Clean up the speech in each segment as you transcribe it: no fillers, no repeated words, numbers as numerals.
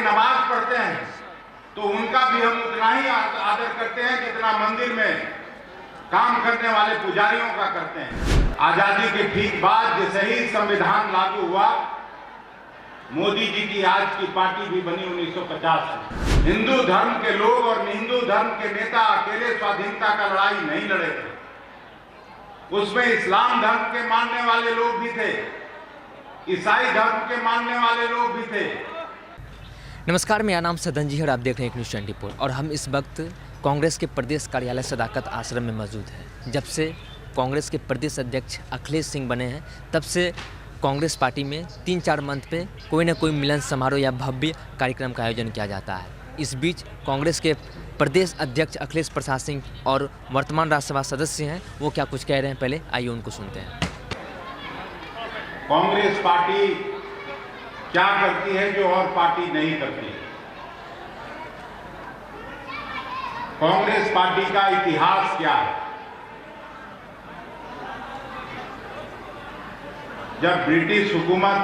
नमाज पढ़ते हैं तो उनका भी हम उतना ही आदर करते हैं जितना मंदिर में काम करने वाले पुजारियों का करते हैं। आजादी के ठीक बाद जैसे ही संविधान लागू हुआ, मोदी जी की आज की पार्टी भी बनी 1950 में। हिंदू धर्म के लोग और हिंदू धर्म के नेता अकेले स्वाधीनता का लड़ाई नहीं लड़े थे, उसमें इस्लाम धर्म के मानने वाले लोग भी थे, ईसाई धर्म के मानने वाले लोग भी थे। नमस्कार, मेरा नाम सदन जी है और आप देख रहे हैं न्यूज़ 24 और हम इस वक्त कांग्रेस के प्रदेश कार्यालय सदाकत आश्रम में मौजूद हैं। जब से कांग्रेस के प्रदेश अध्यक्ष अखिलेश सिंह बने हैं तब से कांग्रेस पार्टी में 3-4 मंथ पे कोई ना कोई मिलन समारोह या भव्य कार्यक्रम का आयोजन किया जाता है। इस बीच कांग्रेस के प्रदेश अध्यक्ष अखिलेश प्रसाद सिंह और वर्तमान राज्यसभा सदस्य हैं, वो क्या कुछ कह रहे हैं, पहले आइए उनको सुनते हैं। कांग्रेस पार्टी क्या करती है जो और पार्टी नहीं करती है। कांग्रेस पार्टी का इतिहास क्या है? जब ब्रिटिश हुकूमत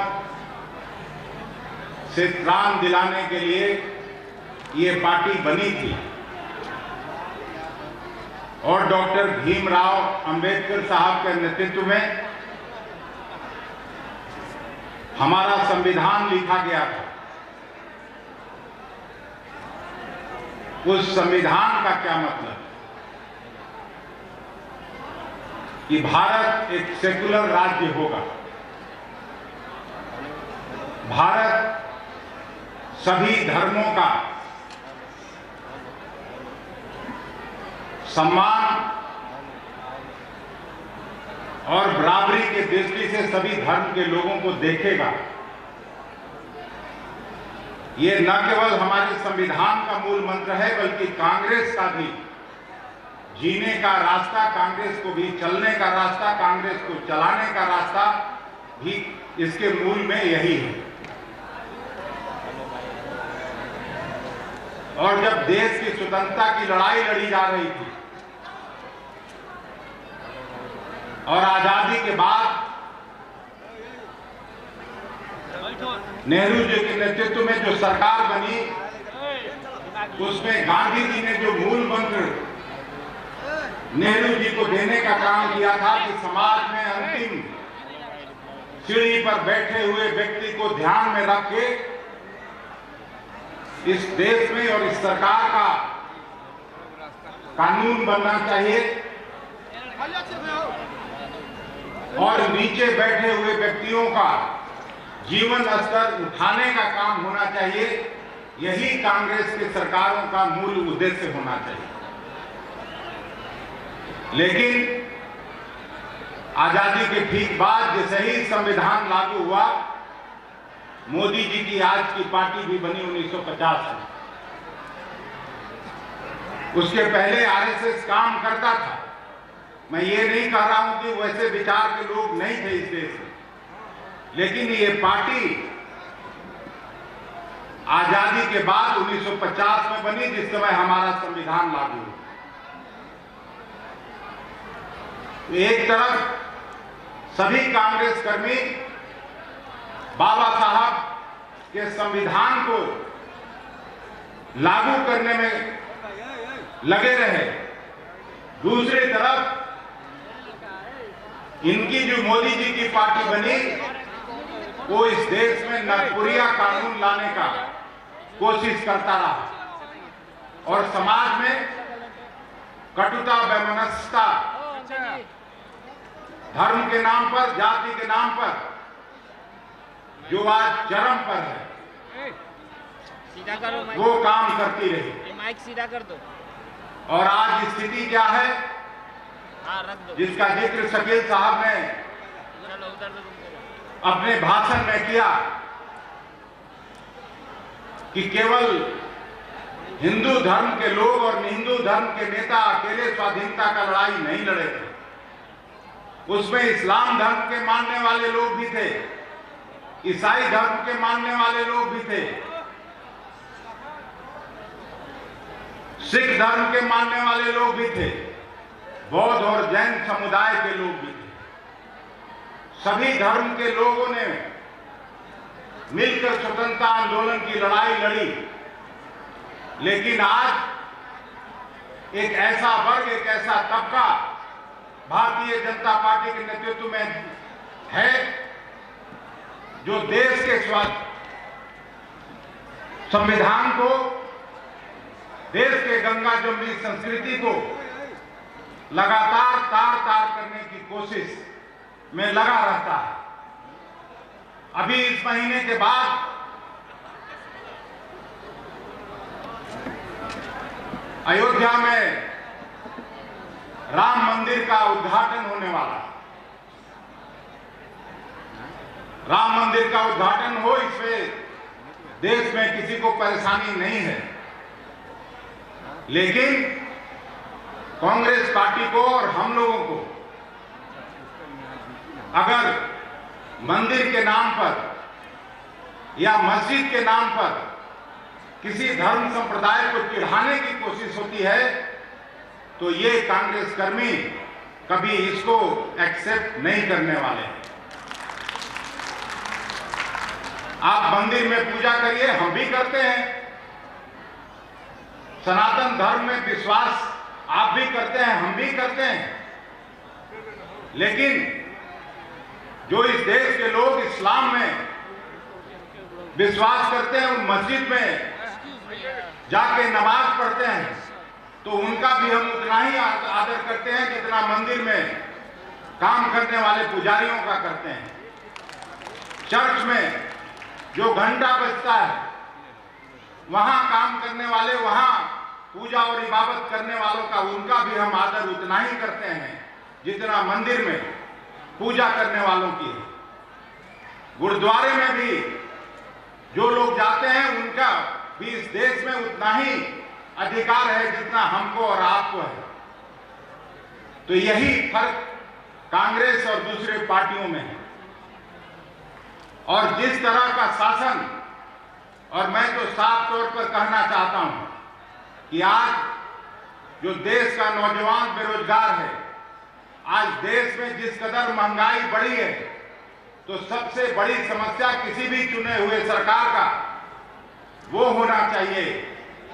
से त्राण दिलाने के लिए ये पार्टी बनी थी और डॉक्टर भीमराव अंबेडकर साहब के नेतृत्व में हमारा संविधान लिखा गया था, उस संविधान का क्या मतलब कि भारत एक सेकुलर राज्य होगा, भारत सभी धर्मों का सम्मान और बराबरी की दृष्टि से सभी धर्म के लोगों को देखेगा। ये न केवल हमारे संविधान का मूल मंत्र है बल्कि कांग्रेस का भी जीने का रास्ता, कांग्रेस को भी चलने का रास्ता, कांग्रेस को चलाने का रास्ता भी इसके मूल में यही है। और जब देश की स्वतंत्रता की लड़ाई लड़ी जा रही थी और आजादी के बाद नेहरू जी के नेतृत्व में जो सरकार बनी, उसमें गांधी जी ने जो मूल मंत्र नेहरू जी को देने का काम किया था कि समाज में अंतिम सीढ़ी पर बैठे हुए व्यक्ति को ध्यान में रख के इस देश में और इस सरकार का कानून बनना चाहिए और नीचे बैठे हुए व्यक्तियों का जीवन स्तर उठाने का काम होना चाहिए। यही कांग्रेस की सरकारों का मूल उद्देश्य होना चाहिए। लेकिन आजादी के ठीक बाद जैसे ही संविधान लागू हुआ, मोदी जी की आज की पार्टी भी बनी 1950 में। उसके पहले आरएसएस काम करता था। मैं ये नहीं कह रहा हूं कि वैसे विचार के लोग नहीं थे इस देश में, लेकिन ये पार्टी आजादी के बाद 1950 में बनी, जिस समय हमारा संविधान लागू हुआ। एक तरफ सभी कांग्रेस कर्मी बाबा साहब के संविधान को लागू करने में लगे रहे, दूसरी तरफ इनकी जो मोदी जी की पार्टी बनी वो इस देश में नरपुरिया कानून लाने का कोशिश करता रहा और समाज में कटुता, वैमनस्यता, धर्म के नाम पर, जाति के नाम पर जो आज चरम पर है, वो काम करती रही। माइक सीधा कर दो। और आज स्थिति क्या है जिसका जिक्र शकील साहब ने अपने भाषण में किया कि केवल हिंदू धर्म के लोग और हिंदू धर्म के नेता अकेले स्वाधीनता का लड़ाई नहीं लड़े थे, उसमें इस्लाम धर्म के मानने वाले लोग भी थे, ईसाई धर्म के मानने वाले लोग भी थे, सिख धर्म के मानने वाले लोग भी थे, बौद्ध और जैन समुदाय के लोग भी थे। सभी धर्म के लोगों ने मिलकर स्वतंत्रता आंदोलन की लड़ाई लड़ी, लेकिन आज एक ऐसा वर्ग, एक ऐसा तबका भारतीय जनता पार्टी के नेतृत्व में है जो देश के संविधान को, देश के गंगा जमुनी संस्कृति को लगातार तार करने की कोशिश में लगा रहता है। अभी इस महीने के बाद अयोध्या में राम मंदिर का उद्घाटन होने वाला है। राम मंदिर का उद्घाटन हो, इसमें देश में किसी को परेशानी नहीं है, लेकिन कांग्रेस पार्टी को और हम लोगों को अगर मंदिर के नाम पर या मस्जिद के नाम पर किसी धर्म संप्रदाय को चिढ़ाने की कोशिश होती है, तो ये कांग्रेस कर्मी कभी इसको एक्सेप्ट नहीं करने वाले हैं। आप मंदिर में पूजा करिए, हम भी करते हैं। सनातन धर्म में विश्वास आप भी करते हैं, हम भी करते हैं, लेकिन जो इस देश के लोग इस्लाम में विश्वास करते हैं, उन मस्जिद में जाके नमाज पढ़ते हैं, तो उनका भी हम उतना ही आदर करते हैं जितना मंदिर में काम करने वाले पुजारियों का करते हैं। चर्च में जो घंटा बजता है, वहां काम करने वाले, वहां पूजा और इबादत करने वालों का, उनका भी हम आदर उतना ही करते हैं जितना मंदिर में पूजा करने वालों की है। गुरुद्वारे में भी जो लोग जाते हैं, उनका भी इस देश में उतना ही अधिकार है जितना हमको और आपको है। तो यही फर्क कांग्रेस और दूसरे पार्टियों में है। और जिस तरह का शासन, और मैं तो साफ तौर पर कहना चाहता हूं कि आज जो देश का नौजवान बेरोजगार है, आज देश में जिस कदर महंगाई बढ़ी है, तो सबसे बड़ी समस्या किसी भी चुने हुए सरकार का वो होना चाहिए,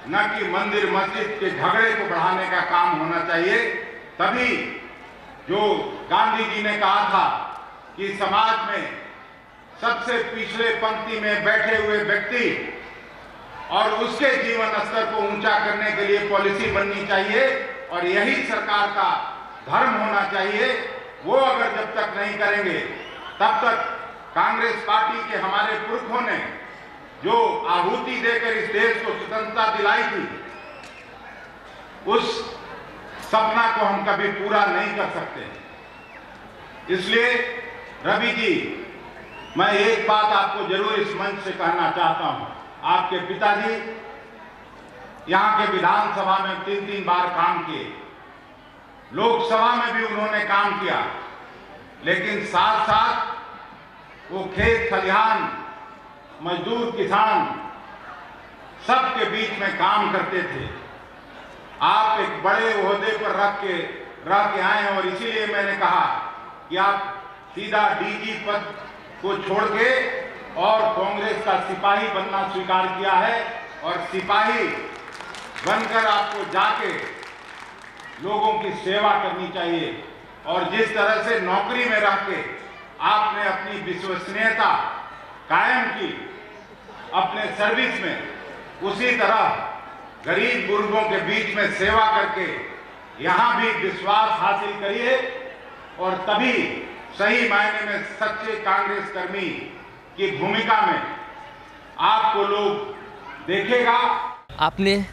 न कि मंदिर मस्जिद के झगड़े को बढ़ाने का काम होना चाहिए। तभी जो गांधी जी ने कहा था कि समाज में सबसे पिछले पंक्ति में बैठे हुए व्यक्ति और उसके जीवन स्तर को ऊंचा करने के लिए पॉलिसी बननी चाहिए, और यही सरकार का धर्म होना चाहिए। वो अगर जब तक नहीं करेंगे, तब तक कांग्रेस पार्टी के हमारे पुरखों ने जो आहुति देकर इस देश को स्वतंत्रता दिलाई थी, उस सपना को हम कभी पूरा नहीं कर सकते। इसलिए रवि जी, मैं एक बात आपको जरूर इस मंच से कहना चाहता हूं। आपके पिताजी यहां के विधानसभा में 3-3 बार काम किए, लोकसभा में भी उन्होंने काम किया, लेकिन साथ साथ वो खेत खलिहान, मजदूर, किसान सबके बीच में काम करते थे। आप एक बड़े ओहदे पर रह के आए हैं, और इसीलिए मैंने कहा कि आप सीधा डीजी पद को छोड़ के और कांग्रेस का सिपाही बनना स्वीकार किया है, और सिपाही बनकर आपको जाके लोगों की सेवा करनी चाहिए। और जिस तरह से नौकरी में रह के आपने अपनी विश्वसनीयता कायम की अपने सर्विस में, उसी तरह गरीब बुजुर्गों के बीच में सेवा करके यहां भी विश्वास हासिल करिए, और तभी सही मायने में सच्चे कांग्रेस कर्मी की भूमिका में आपको लोग देखेगा। आपने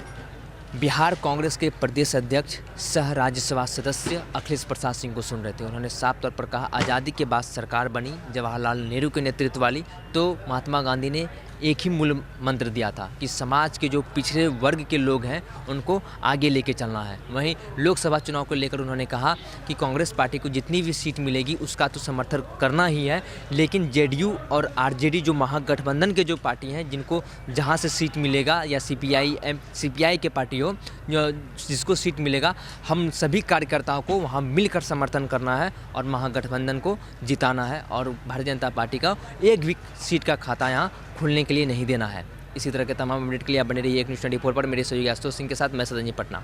बिहार कांग्रेस के प्रदेश अध्यक्ष सह राज्यसभा सदस्य अखिलेश प्रसाद सिंह को सुन रहे थे। उन्होंने साफ तौर पर कहा, आज़ादी के बाद सरकार बनी जवाहरलाल नेहरू के नेतृत्व वाली, तो महात्मा गांधी ने एक ही मूल मंत्र दिया था कि समाज के जो पिछड़े वर्ग के लोग हैं उनको आगे लेके चलना है। वहीं लोकसभा चुनाव को लेकर उन्होंने कहा कि कांग्रेस पार्टी को जितनी भी सीट मिलेगी उसका तो समर्थन करना ही है, लेकिन जेडीयू और आरजेडी जो महागठबंधन के जो पार्टी हैं, जिनको जहां से सीट मिलेगा, या सीपीआई के पार्टी हो जिसको सीट मिलेगा, हम सभी कार्यकर्ताओं को वहां मिलकर समर्थन करना है और महागठबंधन को जिताना है, और भारतीय जनता पार्टी का एक भी सीट का खाता यहाँ खुलने के लिए नहीं देना है। इसी तरह के तमाम अपडेट के लिए आप बने रहिए एक न्यूज़ 24 पर। मेरे सहयोगी आशुतोष सिंह के साथ मैं सदन जी, पटना।